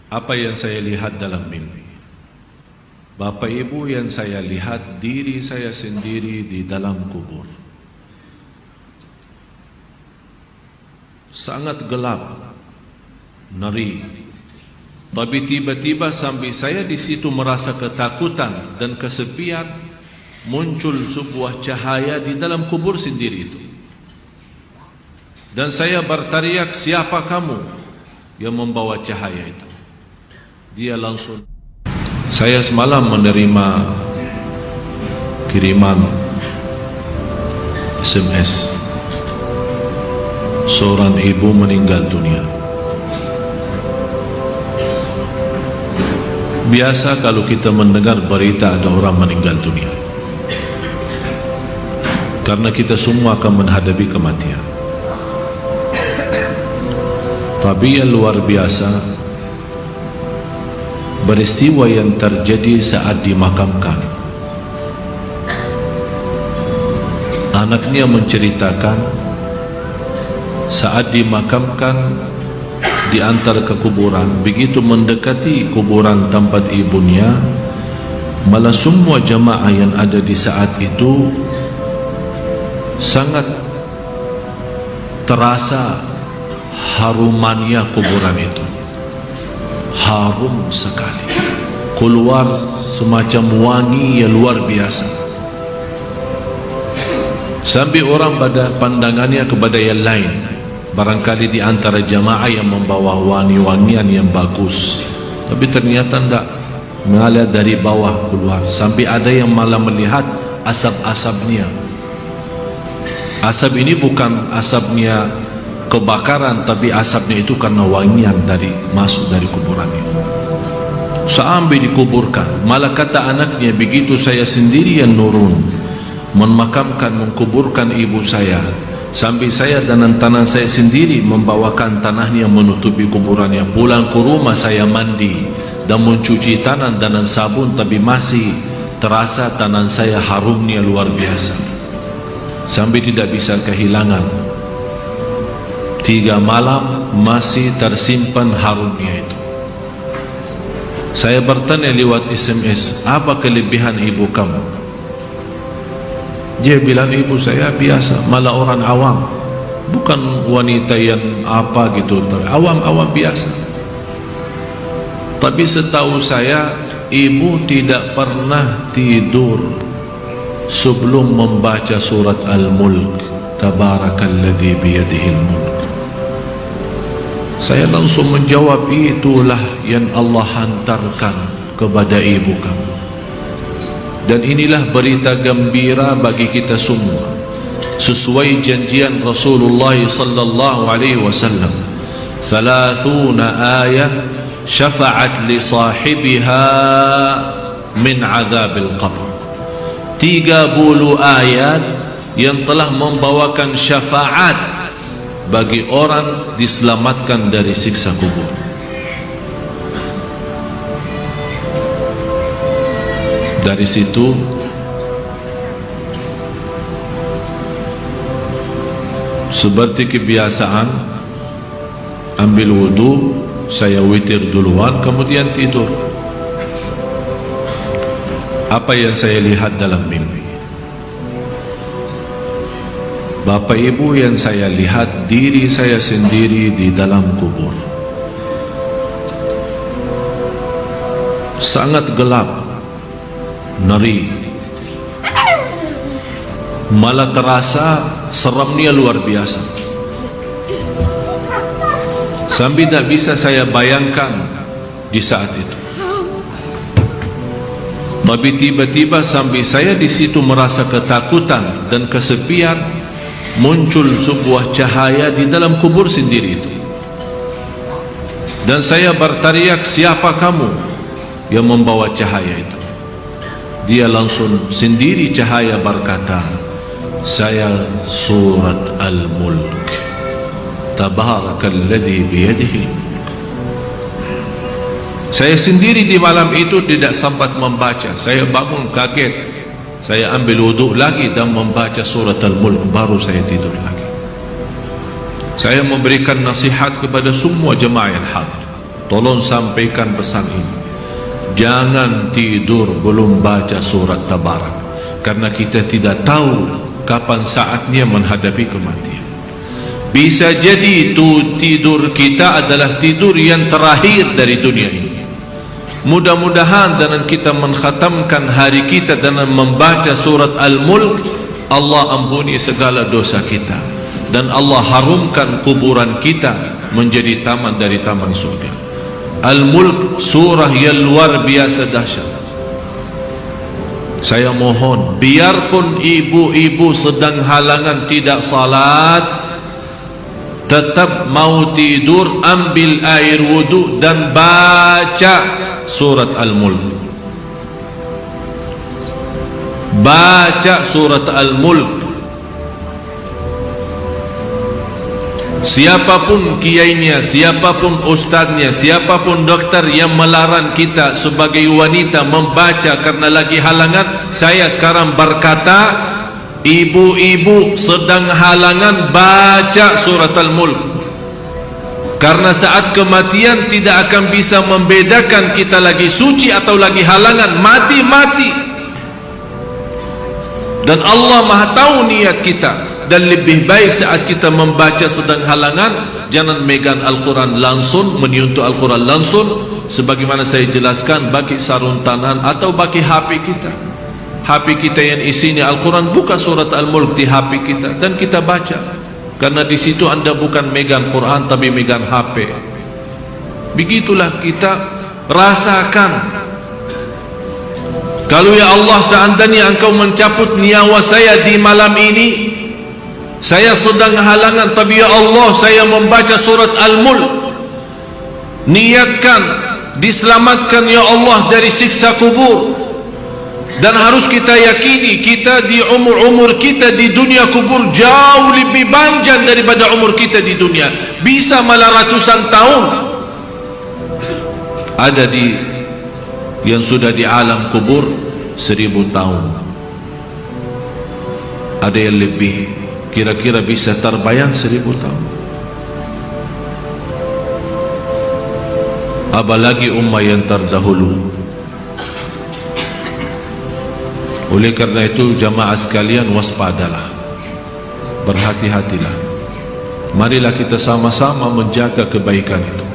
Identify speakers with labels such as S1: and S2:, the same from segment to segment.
S1: Apa yang saya lihat dalam mimpi? Bapak Ibu, yang saya lihat diri saya sendiri di dalam kubur. Sangat gelap, ngeri. Tapi tiba-tiba sambil saya di situ merasa ketakutan dan kesepian, muncul sebuah cahaya di dalam kubur sendiri itu. Dan saya berteriak, siapa kamu yang membawa cahaya itu? Dia langsung, saya semalam menerima kiriman SMS, seorang ibu meninggal dunia. Biasa kalau kita mendengar berita ada orang meninggal dunia, karena kita semua akan menghadapi kematian. Tapi yang luar biasa, peristiwa yang terjadi saat dimakamkan. Anaknya menceritakan saat dimakamkan di antara kekuburan, begitu mendekati kuburan tempat ibunya, malah semua jamaah yang ada di saat itu sangat terasa harumannya kuburan itu. Harum sekali, keluar semacam wangi yang luar biasa, sampai orang pada pandangannya kepada yang lain, barangkali di antara jamaah yang membawa wangi-wangian yang bagus, tapi ternyata tidak, mengalir dari bawah keluar, sampai ada yang malah melihat asap-asapnya. Asap ini bukan asapnya kebakaran, tapi asapnya itu karena wangian dari masuk dari kuburan itu. Sampai dikuburkan, malah kata anaknya, begitu saya sendiri yang nurun memakamkan, mengkuburkan ibu saya, sampai saya dan tanah saya sendiri membawakan tanahnya menutupi kuburannya. Pulang ke rumah saya mandi dan mencuci tangan dengan sabun, tapi masih terasa tangan saya harumnya luar biasa, sampai tidak bisa kehilangan. 3 malam masih tersimpan harumnya itu. Saya bertanya lewat SMS, apa kelebihan ibu kamu? Dia bilang, ibu saya biasa, malah orang awam, bukan wanita yang apa gitu, awam-awam biasa. Tapi setahu saya, ibu tidak pernah tidur sebelum membaca surat Al-Mulk, Tabarakalladzi biyadihil mulk. Saya langsung menjawab, itulah yang Allah hantarkan kepada ibu kamu. Dan inilah berita gembira bagi kita semua, sesuai janjian Rasulullah sallallahu alaihi wasallam, 30 ayat syafa'at li sahibiha min azabil qabr. 30 ayat yang telah membawakan syafaat bagi orang diselamatkan dari siksa kubur. Dari situ seperti kebiasaan, ambil wudu, saya witir duluan, kemudian tidur. Apa yang saya lihat dalam mimpi? Bapak Ibu, yang saya lihat diri saya sendiri di dalam kubur. Sangat gelap, ngeri, malah terasa seramnya luar biasa, sampai tidak bisa saya bayangkan di saat itu. Tapi tiba-tiba sampai saya di situ merasa ketakutan dan kesepian, muncul sebuah cahaya di dalam kubur sendiri itu. Dan saya berteriak, siapa kamu yang membawa cahaya itu? Dia langsung sendiri cahaya berkata, saya surat Al-Mulk, Tabarakalladzi biyadihil mulk. Saya sendiri di malam itu tidak sempat membaca. Saya bangun kaget, saya ambil wudhu lagi dan membaca surat Al-Mulk, baru saya tidur lagi. Saya memberikan nasihat kepada semua jemaah yang hadir. tolong sampaikan pesan ini. Jangan tidur belum baca surat Tabarak, karena kita tidak tahu kapan saatnya menghadapi kematian. Bisa jadi itu tidur kita adalah tidur yang terakhir dari dunia ini. Mudah-mudahan dengan kita mengkhatamkan hari kita dengan membaca surat Al-Mulk, Allah ampuni segala dosa kita, dan Allah harumkan kuburan kita menjadi taman dari taman surga. Al-Mulk surah yang luar biasa dahsyat. Saya mohon, biarpun ibu-ibu sedang halangan tidak salat, tetap mau tidur, ambil air wudu dan baca surat Al-Mulk. Baca surat Al-Mulk. Siapapun kiainya, siapapun ustaznya, siapapun dokter yang melarang kita sebagai wanita membaca karena lagi halangan, saya sekarang berkata, ibu-ibu sedang halangan, baca surat Al-Mulk. Karena saat kematian tidak akan bisa membedakan kita lagi suci atau lagi halangan. Mati-mati. Dan Allah Maha tahu niat kita. Dan lebih baik saat kita membaca sedang halangan, jangan megang Al-Quran langsung, menyentuh Al-Quran langsung, sebagaimana saya jelaskan, bagi sarung tangan atau bagi HP kita. HP kita yang isinya Al-Quran, buka surat Al-Mulk di HP kita dan kita baca. Karena di situ anda bukan megang Quran tapi megang HP. Begitulah kita rasakan. Kalau ya Allah, seandainya engkau mencabut nyawa saya di malam ini, saya sedang halangan, tapi ya Allah saya membaca surat Al-Mulk, niatkan diselamatkan ya Allah dari siksa kubur. Dan harus kita yakini, kita di umur kita di dunia kubur jauh lebih panjang daripada umur kita di dunia, bisa malah ratusan tahun. Ada di yang sudah di alam kubur 1000 tahun, ada yang lebih, kira-kira bisa terbayang 1000 tahun. Apalagi ummah yang terdahulu. Oleh karena itu jamaah sekalian, waspadalah, berhati-hatilah. Marilah kita sama-sama menjaga kebaikan itu,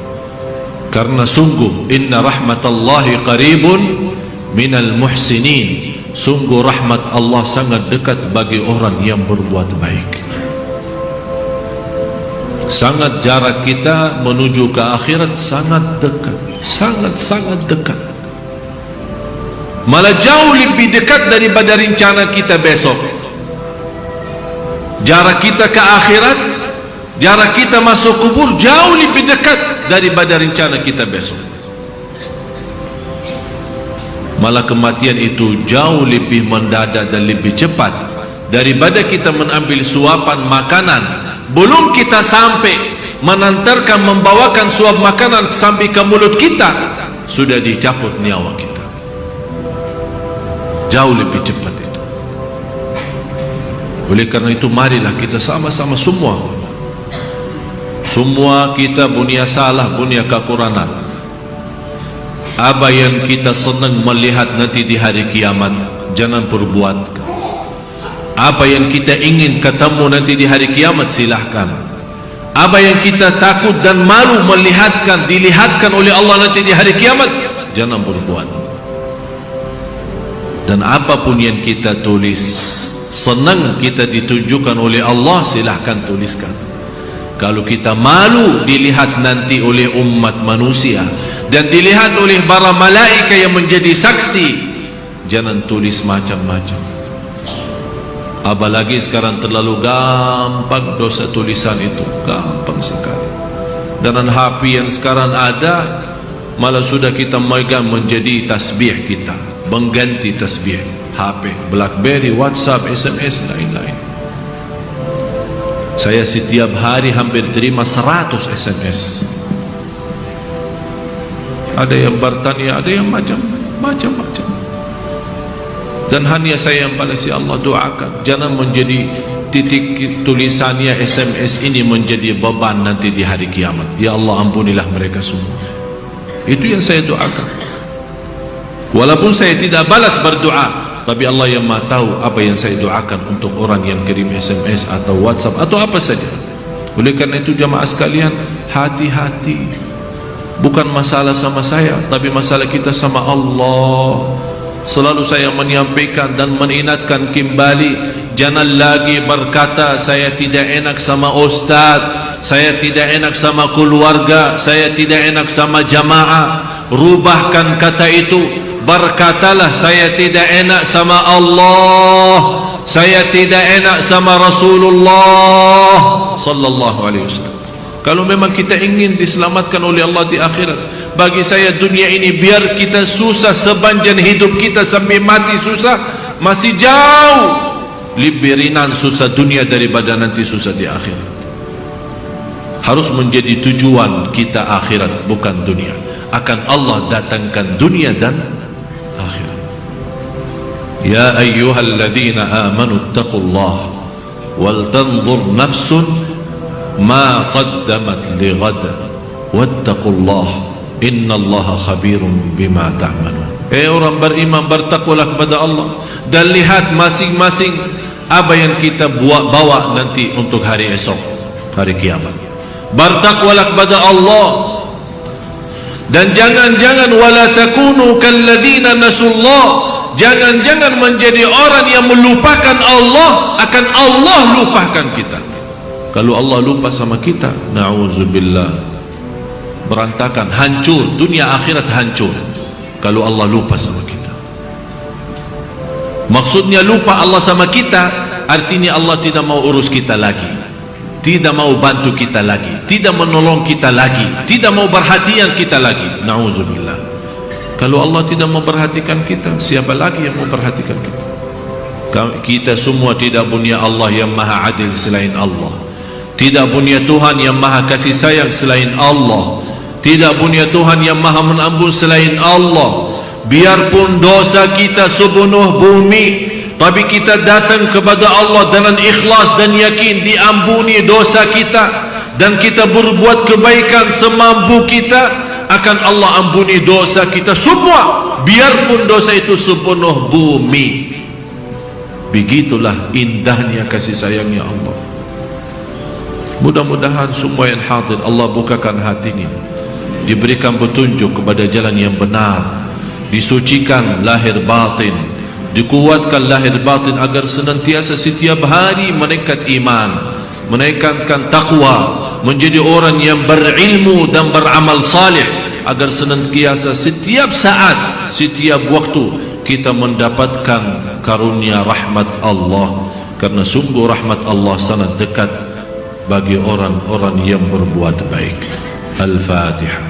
S1: karena sungguh inna rahmatallahi qaribun minal muhsinin. Sungguh rahmat Allah sangat dekat bagi orang yang berbuat baik. Sangat jarak kita menuju ke akhirat sangat dekat, sangat-sangat dekat. Malah jauh lebih dekat daripada rencana kita besok. Jarak kita ke akhirat, jarak kita masuk kubur jauh lebih dekat daripada rencana kita besok. Malah kematian itu jauh lebih mendadak dan lebih cepat daripada kita mengambil suapan makanan. Belum kita sampai menantarkan, membawakan suap makanan sampai ke mulut kita, sudah dicabut nyawa kita. Jauh lebih cepat itu. Oleh karena itu marilah kita sama-sama semua kita punya salah, punya kekurangan. Apa yang kita senang melihat nanti di hari kiamat, jangan perbuat. Apa yang kita ingin ketemu nanti di hari kiamat, silahkan. Apa yang kita takut dan malu dilihatkan oleh Allah nanti di hari kiamat, jangan berbuat. Dan apapun yang kita tulis, senang kita ditunjukkan oleh Allah, silahkan tuliskan. Kalau kita malu dilihat nanti oleh umat manusia dan dilihat oleh para malaikat yang menjadi saksi, jangan tulis macam-macam. Apalagi sekarang terlalu gampang dosa tulisan itu, gampang sekali. Dan HP yang sekarang ada, malah sudah kita megang menjadi tasbih kita, mengganti tasbih. HP, BlackBerry, WhatsApp, SMS, lain-lain. Saya setiap hari hampir terima 100 SMS. Ada yang bertanya, ada yang macam-macam. Dan hanya saya yang balas, ya Allah doakan, jangan menjadi titik tulisannya SMS ini menjadi beban nanti di hari kiamat. Ya Allah ampunilah mereka semua. Itu yang saya doakan. Walaupun saya tidak balas berdoa, tapi Allah yang Maha tahu apa yang saya doakan untuk orang yang kirim SMS atau WhatsApp atau apa saja. Oleh karena itu jamaah sekalian, hati-hati. Bukan masalah sama saya, tapi masalah kita sama Allah. Selalu saya menyampaikan dan mengingatkan kembali, jangan lagi berkata saya tidak enak sama ustaz, saya tidak enak sama keluarga, saya tidak enak sama jamaah. Rubahkan kata itu, berkatalah saya tidak enak sama Allah, saya tidak enak sama Rasulullah sallallahu alaihi wasallam. Kalau memang kita ingin diselamatkan oleh Allah di akhirat, bagi saya dunia ini biar kita susah sepanjang hidup kita sampai mati susah, masih jauh lebih ringan susah dunia daripada nanti susah di akhirat. Harus menjadi tujuan kita akhirat, bukan dunia. Akan Allah datangkan dunia dan akhirat. Ya ayyuhalladzina amanu taqullaha wal tanzur nafsun ma qaddamat lighad wattaqullaha innallaha khabirum bima ta'malun. Orang beriman, bertakwalah kepada Allah dan lihat masing-masing apa yang kita bawa nanti untuk hari esok, hari kiamat. Bertakwalah kepada Allah dan jangan-jangan wala takunu kalladzina nasullah, jangan-jangan menjadi orang yang melupakan Allah, akan Allah lupakan kita. Kalau Allah lupa sama kita, na'udzubillah, berantakan, hancur, dunia akhirat hancur kalau Allah lupa sama kita. Maksudnya lupa Allah sama kita, artinya Allah tidak mau urus kita lagi, tidak mau bantu kita lagi, tidak menolong kita lagi, tidak mau perhatian kita lagi. Na'udzubillah. Kalau Allah tidak memperhatikan kita, siapa lagi yang memperhatikan kita? Kita semua tidak punya Allah yang maha adil selain Allah, tidak punya Tuhan yang maha kasih sayang selain Allah, tidak punya Tuhan yang maha mengampun selain Allah. Biarpun dosa kita sepenuh bumi, tapi kita datang kepada Allah dengan ikhlas dan yakin diampuni dosa kita, dan kita berbuat kebaikan semampu kita, akan Allah ampuni dosa kita semua, biarpun dosa itu sepenuh bumi. Begitulah indahnya kasih sayangnya Allah. Mudah-mudahan semua yang hadir Allah bukakan hatinya, diberikan petunjuk kepada jalan yang benar, disucikan lahir batin, dikuatkan lahir batin agar senantiasa setiap hari meningkat iman, menaikkan takwa, menjadi orang yang berilmu dan beramal salih, agar senantiasa setiap saat, setiap waktu kita mendapatkan karunia rahmat Allah, karena sungguh rahmat Allah sangat dekat bagi orang-orang yang berbuat baik. Al-Fatihah.